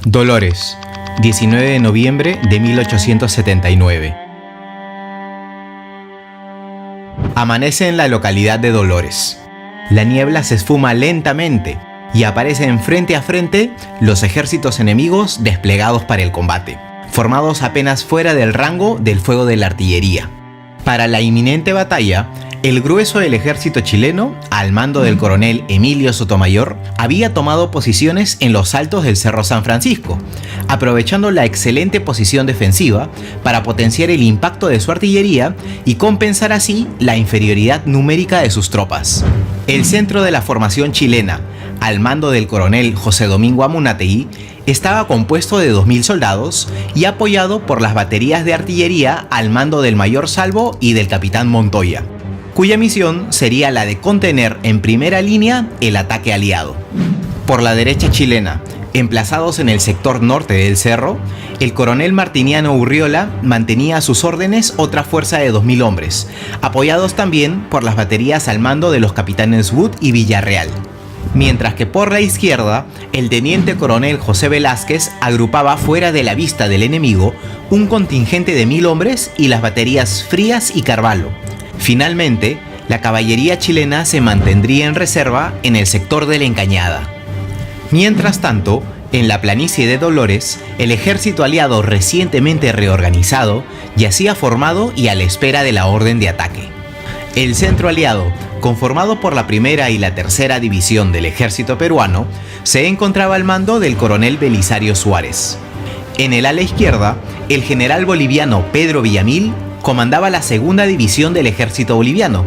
Dolores, 19 de noviembre de 1879. Amanece en la localidad de Dolores. La niebla se esfuma lentamente y aparecen frente a frente los ejércitos enemigos desplegados para el combate, formados apenas fuera del rango del fuego de la artillería. Para la inminente batalla, el grueso del ejército chileno, al mando del coronel Emilio Sotomayor, había tomado posiciones en los altos del Cerro San Francisco, aprovechando la excelente posición defensiva para potenciar el impacto de su artillería y compensar así la inferioridad numérica de sus tropas. El centro de la formación chilena, al mando del coronel José Domingo Amunátegui, estaba compuesto de 2.000 soldados y apoyado por las baterías de artillería al mando del mayor Salvo y del capitán Montoya, cuya misión sería la de contener en primera línea el ataque aliado. Por la derecha chilena, emplazados en el sector norte del cerro, el coronel Martiniano Urriola mantenía a sus órdenes otra fuerza de 2.000 hombres, apoyados también por las baterías al mando de los capitanes Wood y Villarreal. Mientras que por la izquierda, el teniente coronel José Velázquez agrupaba fuera de la vista del enemigo un contingente de 1.000 hombres y las baterías Frías y Carvalho. Finalmente, la caballería chilena se mantendría en reserva en el sector de la Encañada. Mientras tanto, en la planicie de Dolores, el ejército aliado recientemente reorganizado yacía formado y a la espera de la orden de ataque. El centro aliado, conformado por la primera y la tercera división del ejército peruano, se encontraba al mando del coronel Belisario Suárez. En el ala izquierda, el general boliviano Pedro Villamil comandaba la segunda división del ejército boliviano,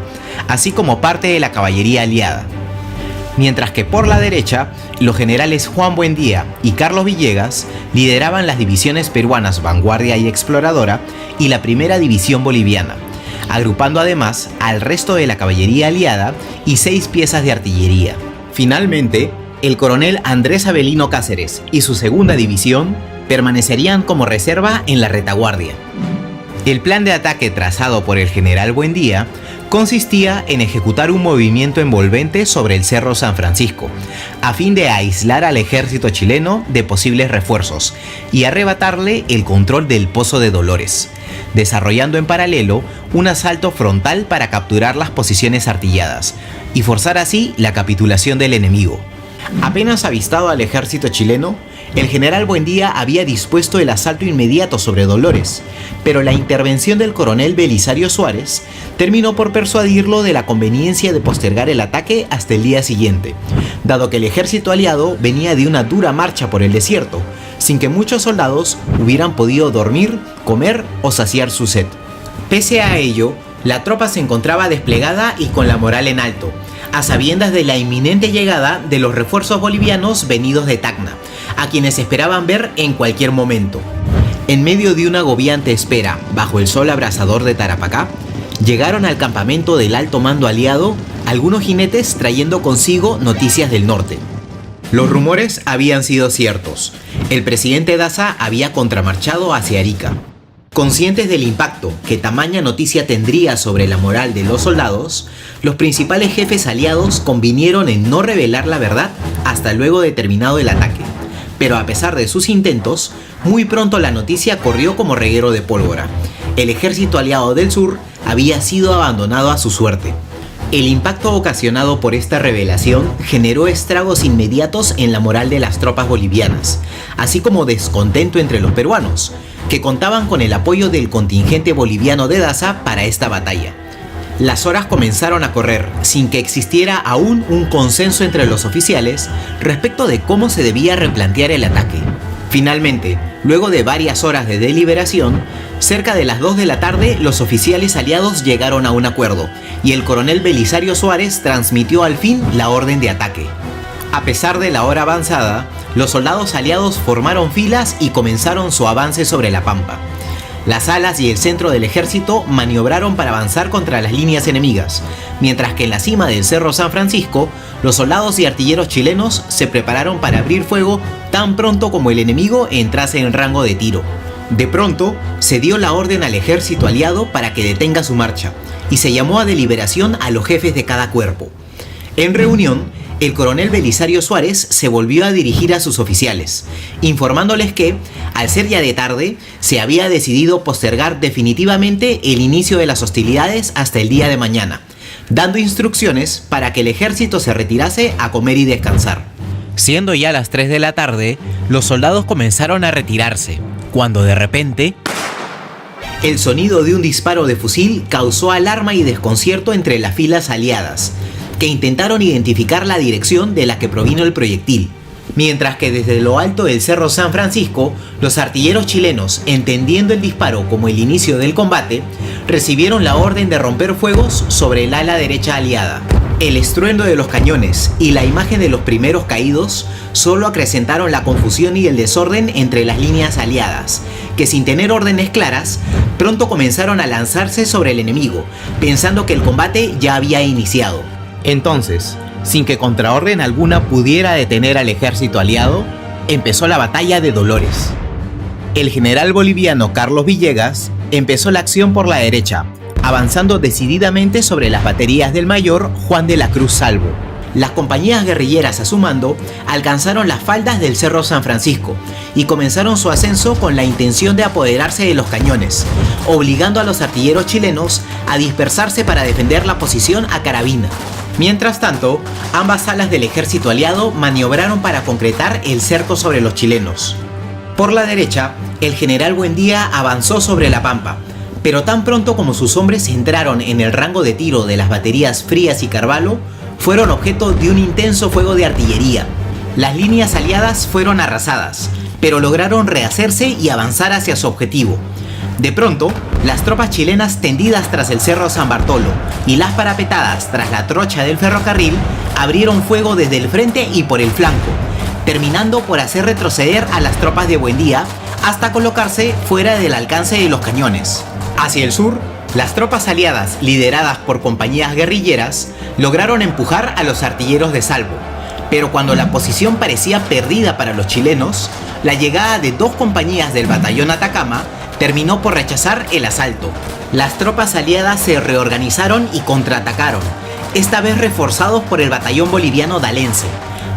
así como parte de la caballería aliada. Mientras que por la derecha, los generales Juan Buendía y Carlos Villegas lideraban las divisiones peruanas Vanguardia y Exploradora y la primera división boliviana, agrupando además al resto de la caballería aliada y 6 piezas de artillería. Finalmente, el coronel Andrés Avelino Cáceres y su segunda división permanecerían como reserva en la retaguardia. El plan de ataque trazado por el general Buendía consistía en ejecutar un movimiento envolvente sobre el Cerro San Francisco, a fin de aislar al ejército chileno de posibles refuerzos y arrebatarle el control del Pozo de Dolores, desarrollando en paralelo un asalto frontal para capturar las posiciones artilladas y forzar así la capitulación del enemigo. Apenas avistado al ejército chileno, el general Buendía había dispuesto el asalto inmediato sobre Dolores, pero la intervención del coronel Belisario Suárez terminó por persuadirlo de la conveniencia de postergar el ataque hasta el día siguiente, dado que el ejército aliado venía de una dura marcha por el desierto, sin que muchos soldados hubieran podido dormir, comer o saciar su sed. Pese a ello, la tropa se encontraba desplegada y con la moral en alto, a sabiendas de la inminente llegada de los refuerzos bolivianos venidos de Tacna, a quienes esperaban ver en cualquier momento. En medio de una agobiante espera, bajo el sol abrasador de Tarapacá, llegaron al campamento del alto mando aliado algunos jinetes trayendo consigo noticias del norte. Los rumores habían sido ciertos. El presidente Daza había contramarchado hacia Arica. Conscientes del impacto que tamaña noticia tendría sobre la moral de los soldados, los principales jefes aliados convinieron en no revelar la verdad hasta luego de terminado el ataque. Pero a pesar de sus intentos, muy pronto la noticia corrió como reguero de pólvora. El ejército aliado del sur había sido abandonado a su suerte. El impacto ocasionado por esta revelación generó estragos inmediatos en la moral de las tropas bolivianas, así como descontento entre los peruanos, que contaban con el apoyo del contingente boliviano de Daza para esta batalla. Las horas comenzaron a correr sin que existiera aún un consenso entre los oficiales respecto de cómo se debía replantear el ataque. Finalmente, luego de varias horas de deliberación, cerca de las 2 de la tarde los oficiales aliados llegaron a un acuerdo y el coronel Belisario Suárez transmitió al fin la orden de ataque. A pesar de la hora avanzada, los soldados aliados formaron filas y comenzaron su avance sobre la pampa. Las alas y el centro del ejército maniobraron para avanzar contra las líneas enemigas, mientras que en la cima del Cerro San Francisco, los soldados y artilleros chilenos se prepararon para abrir fuego tan pronto como el enemigo entrase en rango de tiro. De pronto, se dio la orden al ejército aliado para que detenga su marcha, y se llamó a deliberación a los jefes de cada cuerpo. En reunión, el coronel Belisario Suárez se volvió a dirigir a sus oficiales, informándoles que, al ser ya de tarde, se había decidido postergar definitivamente el inicio de las hostilidades hasta el día de mañana, dando instrucciones para que el ejército se retirase a comer y descansar. Siendo ya las 3 de la tarde, los soldados comenzaron a retirarse, cuando de repente el sonido de un disparo de fusil causó alarma y desconcierto entre las filas aliadas, que intentaron identificar la dirección de la que provino el proyectil, mientras que desde lo alto del Cerro San Francisco, los artilleros chilenos, entendiendo el disparo como el inicio del combate, recibieron la orden de romper fuegos sobre el ala derecha aliada. El estruendo de los cañones y la imagen de los primeros caídos solo acrecentaron la confusión y el desorden entre las líneas aliadas, que sin tener órdenes claras, pronto comenzaron a lanzarse sobre el enemigo, pensando que el combate ya había iniciado. Entonces, sin que contraorden alguna pudiera detener al ejército aliado, empezó la batalla de Dolores. El general boliviano Carlos Villegas empezó la acción por la derecha, avanzando decididamente sobre las baterías del mayor Juan de la Cruz Salvo. Las compañías guerrilleras a su mando alcanzaron las faldas del Cerro San Francisco y comenzaron su ascenso con la intención de apoderarse de los cañones, obligando a los artilleros chilenos a dispersarse para defender la posición a carabina. Mientras tanto, ambas alas del ejército aliado maniobraron para concretar el cerco sobre los chilenos. Por la derecha, el general Buendía avanzó sobre la pampa, pero tan pronto como sus hombres entraron en el rango de tiro de las baterías Frías y Carvalho, fueron objeto de un intenso fuego de artillería. Las líneas aliadas fueron arrasadas, pero lograron rehacerse y avanzar hacia su objetivo. De pronto, las tropas chilenas tendidas tras el Cerro San Bartolo y las parapetadas tras la trocha del ferrocarril abrieron fuego desde el frente y por el flanco, terminando por hacer retroceder a las tropas de Buendía hasta colocarse fuera del alcance de los cañones. Hacia el sur, las tropas aliadas, lideradas por compañías guerrilleras, lograron empujar a los artilleros de Salvo, pero cuando la posición parecía perdida para los chilenos, la llegada de 2 compañías del batallón Atacama terminó por rechazar el asalto. Las tropas aliadas se reorganizaron y contraatacaron, esta vez reforzados por el batallón boliviano Dalense,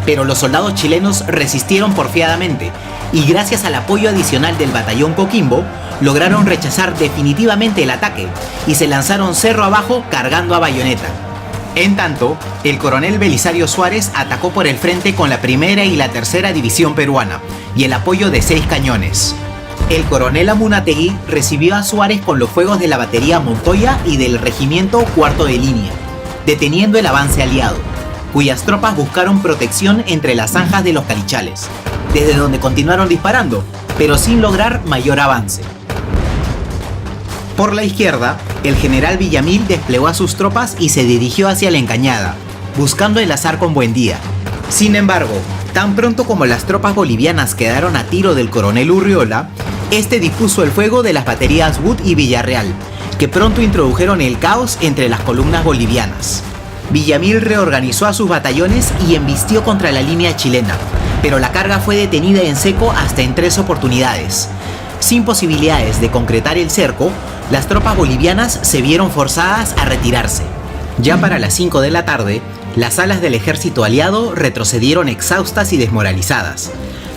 pero los soldados chilenos resistieron porfiadamente y gracias al apoyo adicional del batallón Coquimbo, lograron rechazar definitivamente el ataque y se lanzaron cerro abajo cargando a bayoneta. En tanto, el coronel Belisario Suárez atacó por el frente con la primera y la tercera división peruana y el apoyo de 6 cañones. El coronel Amunategui recibió a Suárez con los fuegos de la batería Montoya y del regimiento Cuarto de Línea, deteniendo el avance aliado, cuyas tropas buscaron protección entre las zanjas de los Calichales, desde donde continuaron disparando, pero sin lograr mayor avance. Por la izquierda, el general Villamil desplegó a sus tropas y se dirigió hacia la encañada, buscando enlazar con Buendía. Sin embargo, tan pronto como las tropas bolivianas quedaron a tiro del coronel Urriola, este dispuso el fuego de las baterías Wood y Villarreal, que pronto introdujeron el caos entre las columnas bolivianas. Villamil reorganizó a sus batallones y embistió contra la línea chilena, pero la carga fue detenida en seco hasta en 3 oportunidades. Sin posibilidades de concretar el cerco, las tropas bolivianas se vieron forzadas a retirarse. Ya para las 5 de la tarde, las alas del ejército aliado retrocedieron exhaustas y desmoralizadas,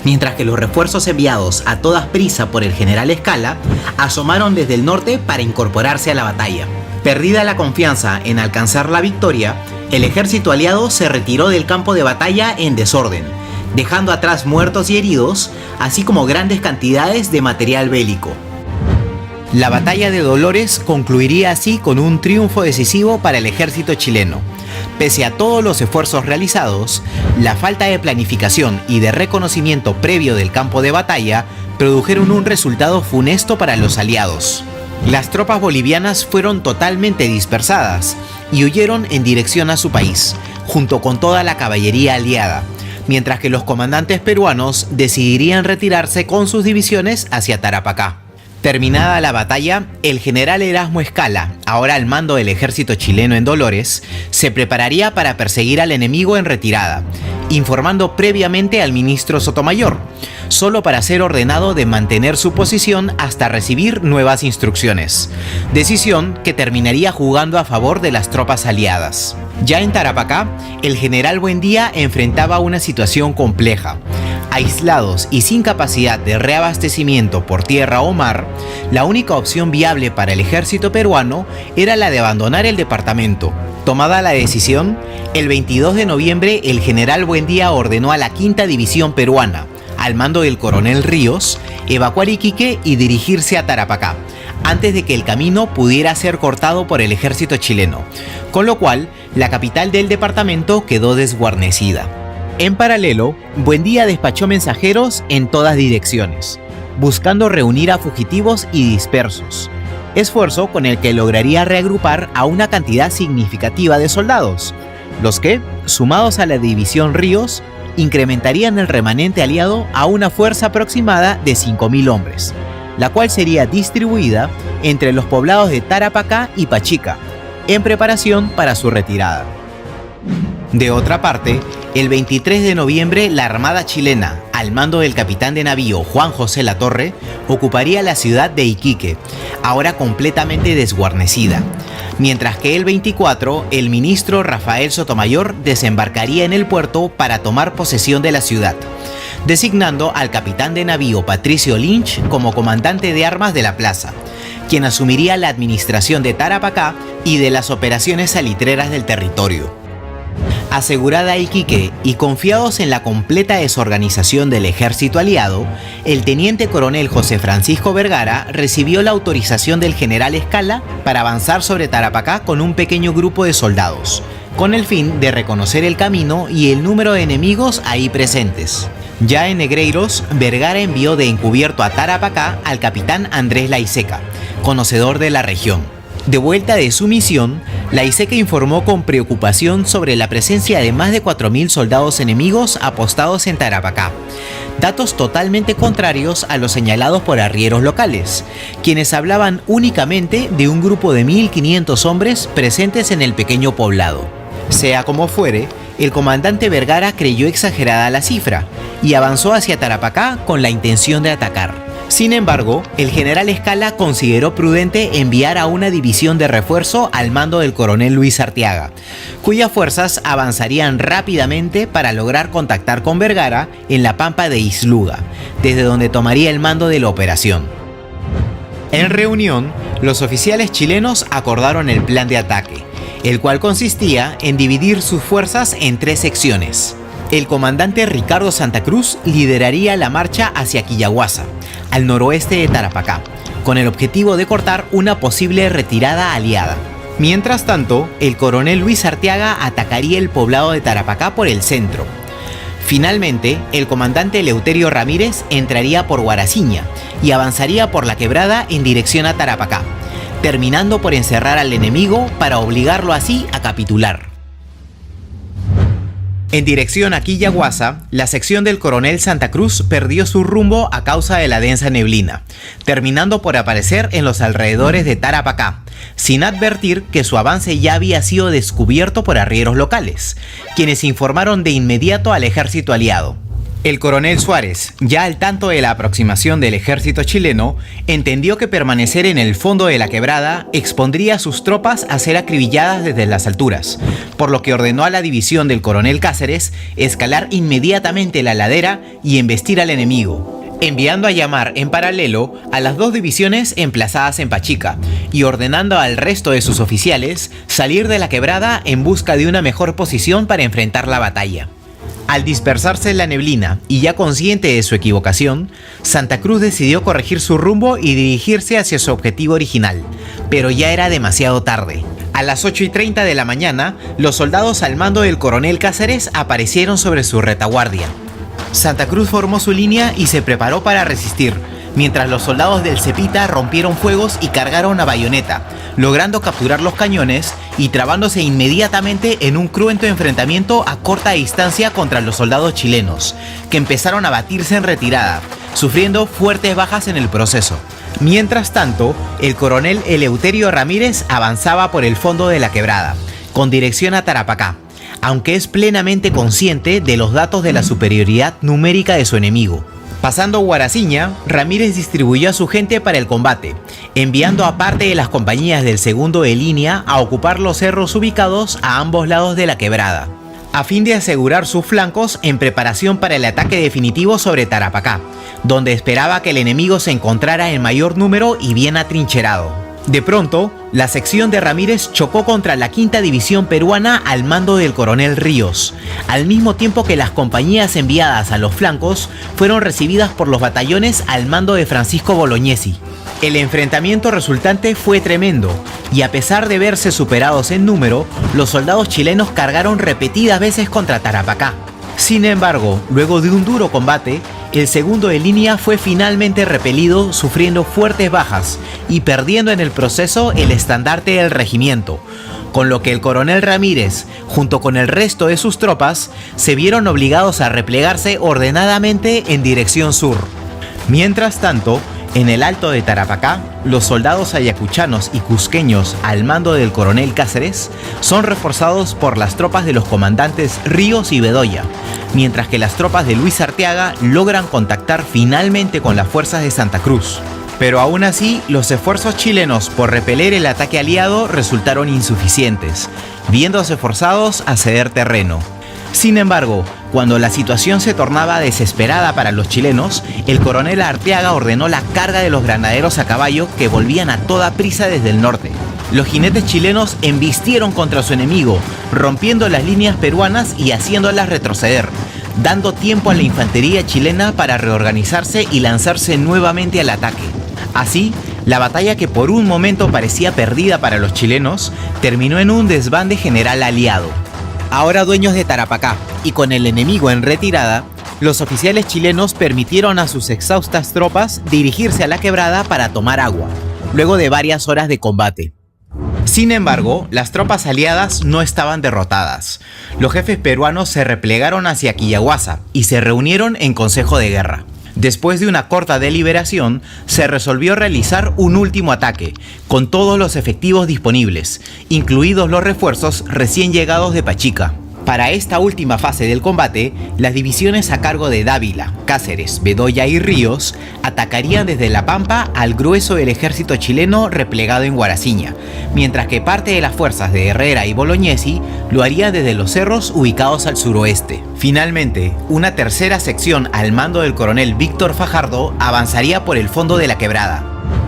mientras que los refuerzos enviados a toda prisa por el general Escala asomaron desde el norte para incorporarse a la batalla. Perdida la confianza en alcanzar la victoria, el ejército aliado se retiró del campo de batalla en desorden, dejando atrás muertos y heridos, así como grandes cantidades de material bélico. La batalla de Dolores concluiría así con un triunfo decisivo para el ejército chileno. Pese a todos los esfuerzos realizados, la falta de planificación y de reconocimiento previo del campo de batalla produjeron un resultado funesto para los aliados. Las tropas bolivianas fueron totalmente dispersadas y huyeron en dirección a su país, junto con toda la caballería aliada, mientras que los comandantes peruanos decidirían retirarse con sus divisiones hacia Tarapacá. Terminada la batalla, el general Erasmo Escala, ahora al mando del ejército chileno en Dolores, se prepararía para perseguir al enemigo en retirada informando previamente al ministro Sotomayor, solo para ser ordenado de mantener su posición hasta recibir nuevas instrucciones, decisión que terminaría jugando a favor de las tropas aliadas. Ya en Tarapacá, el general Buendía enfrentaba una situación compleja. Aislados y sin capacidad de reabastecimiento por tierra o mar, la única opción viable para el ejército peruano era la de abandonar el departamento. Tomada la decisión, el 22 de noviembre el general Buendía ordenó a la Quinta División Peruana, al mando del coronel Ríos, evacuar Iquique y dirigirse a Tarapacá, antes de que el camino pudiera ser cortado por el ejército chileno, con lo cual la capital del departamento quedó desguarnecida. En paralelo, Buendía despachó mensajeros en todas direcciones, buscando reunir a fugitivos y dispersos, esfuerzo con el que lograría reagrupar a una cantidad significativa de soldados, los que, sumados a la división Ríos, incrementarían el remanente aliado a una fuerza aproximada de 5.000 hombres, la cual sería distribuida entre los poblados de Tarapacá y Pachica, en preparación para su retirada. De otra parte, el 23 de noviembre la Armada chilena, al mando del capitán de navío Juan José Latorre, ocuparía la ciudad de Iquique, ahora completamente desguarnecida, mientras que el 24 el ministro Rafael Sotomayor desembarcaría en el puerto para tomar posesión de la ciudad, designando al capitán de navío Patricio Lynch como comandante de armas de la plaza, quien asumiría la administración de Tarapacá y de las operaciones salitreras del territorio. Asegurada Iquique y confiados en la completa desorganización del ejército aliado, el teniente coronel José Francisco Vergara recibió la autorización del general Escala para avanzar sobre Tarapacá con un pequeño grupo de soldados, con el fin de reconocer el camino y el número de enemigos ahí presentes. Ya en Negreiros, Vergara envió de encubierto a Tarapacá al capitán Andrés Laiseca, conocedor de la región. De vuelta de su misión, Laiseca informó con preocupación sobre la presencia de más de 4.000 soldados enemigos apostados en Tarapacá, datos totalmente contrarios a los señalados por arrieros locales, quienes hablaban únicamente de un grupo de 1.500 hombres presentes en el pequeño poblado. Sea como fuere, el comandante Vergara creyó exagerada la cifra y avanzó hacia Tarapacá con la intención de atacar. Sin embargo, el general Escala consideró prudente enviar a una división de refuerzo al mando del coronel Luis Arteaga, cuyas fuerzas avanzarían rápidamente para lograr contactar con Vergara en la pampa de Isluga, desde donde tomaría el mando de la operación. En reunión, los oficiales chilenos acordaron el plan de ataque, el cual consistía en dividir sus fuerzas en 3 secciones. El comandante Ricardo Santa Cruz lideraría la marcha hacia Quillaguasa, al noroeste de Tarapacá, con el objetivo de cortar una posible retirada aliada. Mientras tanto, el coronel Luis Arteaga atacaría el poblado de Tarapacá por el centro. Finalmente, el comandante Eleuterio Ramírez entraría por Guaraciña y avanzaría por la quebrada en dirección a Tarapacá, terminando por encerrar al enemigo para obligarlo así a capitular. En dirección a Quillaguasa, la sección del coronel Santa Cruz perdió su rumbo a causa de la densa neblina, terminando por aparecer en los alrededores de Tarapacá, sin advertir que su avance ya había sido descubierto por arrieros locales, quienes informaron de inmediato al ejército aliado. El coronel Suárez, ya al tanto de la aproximación del ejército chileno, entendió que permanecer en el fondo de la quebrada expondría a sus tropas a ser acribilladas desde las alturas, por lo que ordenó a la división del coronel Cáceres escalar inmediatamente la ladera y embestir al enemigo, enviando a llamar en paralelo a las 2 divisiones emplazadas en Pachica y ordenando al resto de sus oficiales salir de la quebrada en busca de una mejor posición para enfrentar la batalla. Al dispersarse la neblina y ya consciente de su equivocación, Santa Cruz decidió corregir su rumbo y dirigirse hacia su objetivo original, pero ya era demasiado tarde. A las 8:30 de la mañana, los soldados al mando del coronel Cáceres aparecieron sobre su retaguardia. Santa Cruz formó su línea y se preparó para resistir, mientras los soldados del Cepita rompieron fuegos y cargaron a bayoneta, logrando capturar los cañones y trabándose inmediatamente en un cruento enfrentamiento a corta distancia contra los soldados chilenos, que empezaron a batirse en retirada, sufriendo fuertes bajas en el proceso. Mientras tanto, el coronel Eleuterio Ramírez avanzaba por el fondo de la quebrada, con dirección a Tarapacá, aunque es plenamente consciente de los datos de la superioridad numérica de su enemigo. Pasando Guaraciña, Ramírez distribuyó a su gente para el combate, enviando a parte de las compañías del segundo de línea a ocupar los cerros ubicados a ambos lados de la quebrada, a fin de asegurar sus flancos en preparación para el ataque definitivo sobre Tarapacá, donde esperaba que el enemigo se encontrara en mayor número y bien atrincherado. De pronto, la sección de Ramírez chocó contra la quinta división peruana al mando del coronel Ríos, al mismo tiempo que las compañías enviadas a los flancos fueron recibidas por los batallones al mando de Francisco Bolognesi. El enfrentamiento resultante fue tremendo, y a pesar de verse superados en número, los soldados chilenos cargaron repetidas veces contra Tarapacá. Sin embargo, luego de un duro combate, el segundo de línea fue finalmente repelido, sufriendo fuertes bajas y perdiendo en el proceso el estandarte del regimiento, con lo que el coronel Ramírez, junto con el resto de sus tropas, se vieron obligados a replegarse ordenadamente en dirección sur. Mientras tanto, en el alto de Tarapacá, los soldados ayacuchanos y cusqueños al mando del coronel Cáceres son reforzados por las tropas de los comandantes Ríos y Bedoya, mientras que las tropas de Luis Arteaga logran contactar finalmente con las fuerzas de Santa Cruz. Pero aún así, los esfuerzos chilenos por repeler el ataque aliado resultaron insuficientes, viéndose forzados a ceder terreno. Sin embargo, cuando la situación se tornaba desesperada para los chilenos, el coronel Arteaga ordenó la carga de los granaderos a caballo que volvían a toda prisa desde el norte. Los jinetes chilenos embistieron contra su enemigo, rompiendo las líneas peruanas y haciéndolas retroceder, dando tiempo a la infantería chilena para reorganizarse y lanzarse nuevamente al ataque. Así, la batalla que por un momento parecía perdida para los chilenos, terminó en un desbande general aliado. Ahora dueños de Tarapacá y con el enemigo en retirada, los oficiales chilenos permitieron a sus exhaustas tropas dirigirse a la quebrada para tomar agua, luego de varias horas de combate. Sin embargo, las tropas aliadas no estaban derrotadas. Los jefes peruanos se replegaron hacia Quillaguasa y se reunieron en consejo de guerra. Después de una corta deliberación, se resolvió realizar un último ataque, con todos los efectivos disponibles, incluidos los refuerzos recién llegados de Pachica. Para esta última fase del combate, las divisiones a cargo de Dávila, Cáceres, Bedoya y Ríos atacarían desde La Pampa al grueso del ejército chileno replegado en Guaraciña, mientras que parte de las fuerzas de Herrera y Bolognesi lo haría desde los cerros ubicados al suroeste. Finalmente, una tercera sección al mando del coronel Víctor Fajardo avanzaría por el fondo de la quebrada.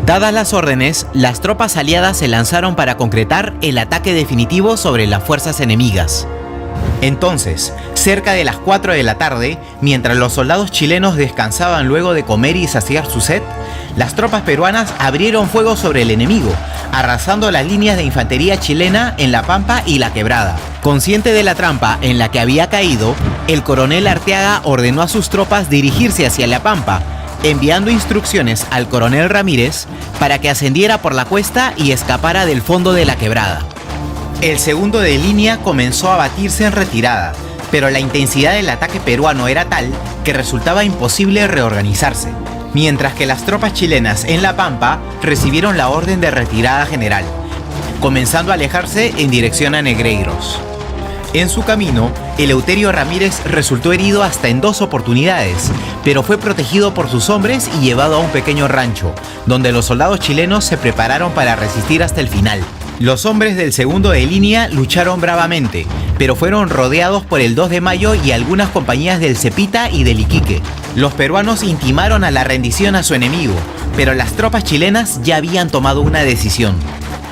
Dadas las órdenes, las tropas aliadas se lanzaron para concretar el ataque definitivo sobre las fuerzas enemigas. Entonces, cerca de las 4 de la tarde, mientras los soldados chilenos descansaban luego de comer y saciar su sed, las tropas peruanas abrieron fuego sobre el enemigo, arrasando las líneas de infantería chilena en La Pampa y La Quebrada. Consciente de la trampa en la que había caído, el coronel Arteaga ordenó a sus tropas dirigirse hacia La Pampa, enviando instrucciones al coronel Ramírez para que ascendiera por la cuesta y escapara del fondo de la quebrada. El segundo de línea comenzó a batirse en retirada, pero la intensidad del ataque peruano era tal que resultaba imposible reorganizarse, mientras que las tropas chilenas en La Pampa recibieron la orden de retirada general, comenzando a alejarse en dirección a Negreiros. En su camino, Eleuterio Ramírez resultó herido hasta en 2 oportunidades, pero fue protegido por sus hombres y llevado a un pequeño rancho, donde los soldados chilenos se prepararon para resistir hasta el final. Los hombres del segundo de línea lucharon bravamente, pero fueron rodeados por el 2 de Mayo y algunas compañías del Cepita y del Iquique. Los peruanos intimaron a la rendición a su enemigo, pero las tropas chilenas ya habían tomado una decisión.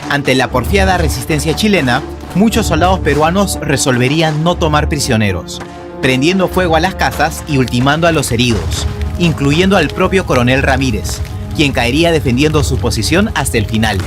Ante la porfiada resistencia chilena, muchos soldados peruanos resolverían no tomar prisioneros, prendiendo fuego a las casas y ultimando a los heridos, incluyendo al propio coronel Ramírez, quien caería defendiendo su posición hasta el final.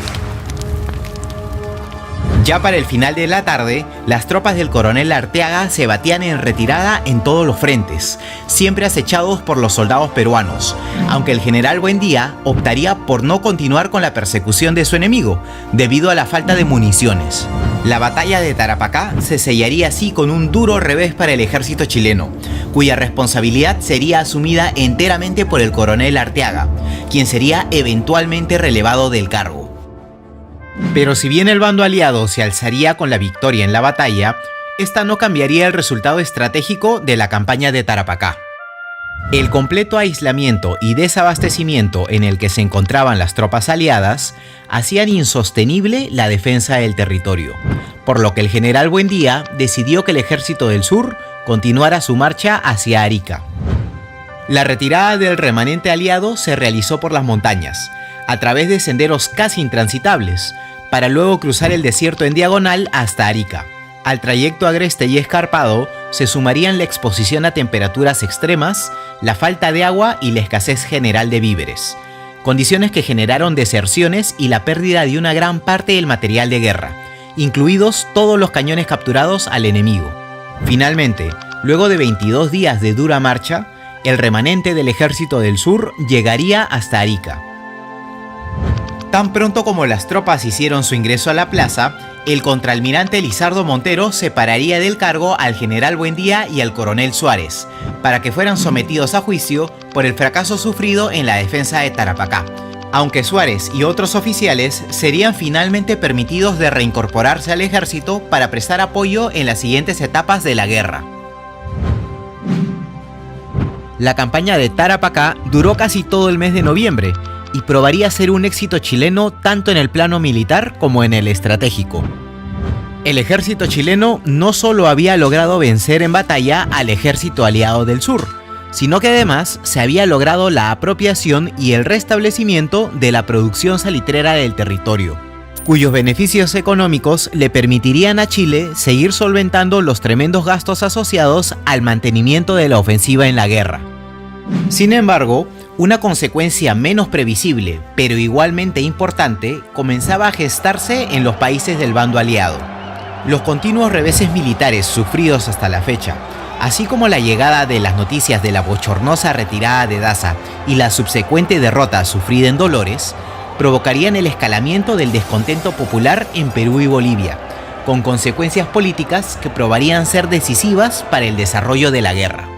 Ya para el final de la tarde, las tropas del coronel Arteaga se batían en retirada en todos los frentes, siempre acechados por los soldados peruanos, aunque el general Buendía optaría por no continuar con la persecución de su enemigo, debido a la falta de municiones. La batalla de Tarapacá se sellaría así con un duro revés para el ejército chileno, cuya responsabilidad sería asumida enteramente por el coronel Arteaga, quien sería eventualmente relevado del cargo. Pero si bien el bando aliado se alzaría con la victoria en la batalla, esta no cambiaría el resultado estratégico de la campaña de Tarapacá. El completo aislamiento y desabastecimiento en el que se encontraban las tropas aliadas hacían insostenible la defensa del territorio, por lo que el general Buendía decidió que el ejército del sur continuara su marcha hacia Arica. La retirada del remanente aliado se realizó por las montañas, a través de senderos casi intransitables, para luego cruzar el desierto en diagonal hasta Arica. Al trayecto agreste y escarpado se sumarían la exposición a temperaturas extremas, la falta de agua y la escasez general de víveres, condiciones que generaron deserciones y la pérdida de una gran parte del material de guerra, incluidos todos los cañones capturados al enemigo. Finalmente, luego de 22 días de dura marcha, el remanente del ejército del sur llegaría hasta Arica. Tan pronto como las tropas hicieron su ingreso a la plaza, el contraalmirante Lizardo Montero separaría del cargo al general Buendía y al coronel Suárez, para que fueran sometidos a juicio por el fracaso sufrido en la defensa de Tarapacá, aunque Suárez y otros oficiales serían finalmente permitidos de reincorporarse al ejército para prestar apoyo en las siguientes etapas de la guerra. La campaña de Tarapacá duró casi todo el mes de noviembre y probaría ser un éxito chileno tanto en el plano militar como en el estratégico. El ejército chileno no solo había logrado vencer en batalla al ejército aliado del sur, sino que además se había logrado la apropiación y el restablecimiento de la producción salitrera del territorio, cuyos beneficios económicos le permitirían a Chile seguir solventando los tremendos gastos asociados al mantenimiento de la ofensiva en la guerra. Sin embargo, una consecuencia menos previsible, pero igualmente importante, comenzaba a gestarse en los países del bando aliado. Los continuos reveses militares sufridos hasta la fecha, así como la llegada de las noticias de la bochornosa retirada de Daza y la subsecuente derrota sufrida en Dolores, provocarían el escalamiento del descontento popular en Perú y Bolivia, con consecuencias políticas que probarían ser decisivas para el desarrollo de la guerra.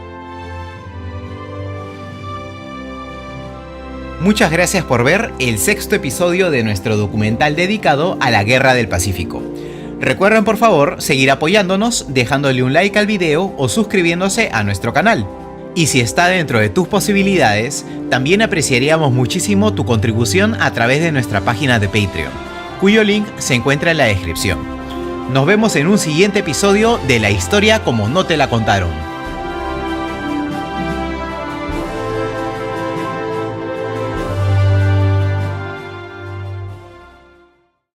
Muchas gracias por ver el 6º episodio de nuestro documental dedicado a la Guerra del Pacífico. Recuerden por favor seguir apoyándonos dejándole un like al video o suscribiéndose a nuestro canal. Y si está dentro de tus posibilidades, también apreciaríamos muchísimo tu contribución a través de nuestra página de Patreon, cuyo link se encuentra en la descripción. Nos vemos en un siguiente episodio de La Historia como no te la contaron.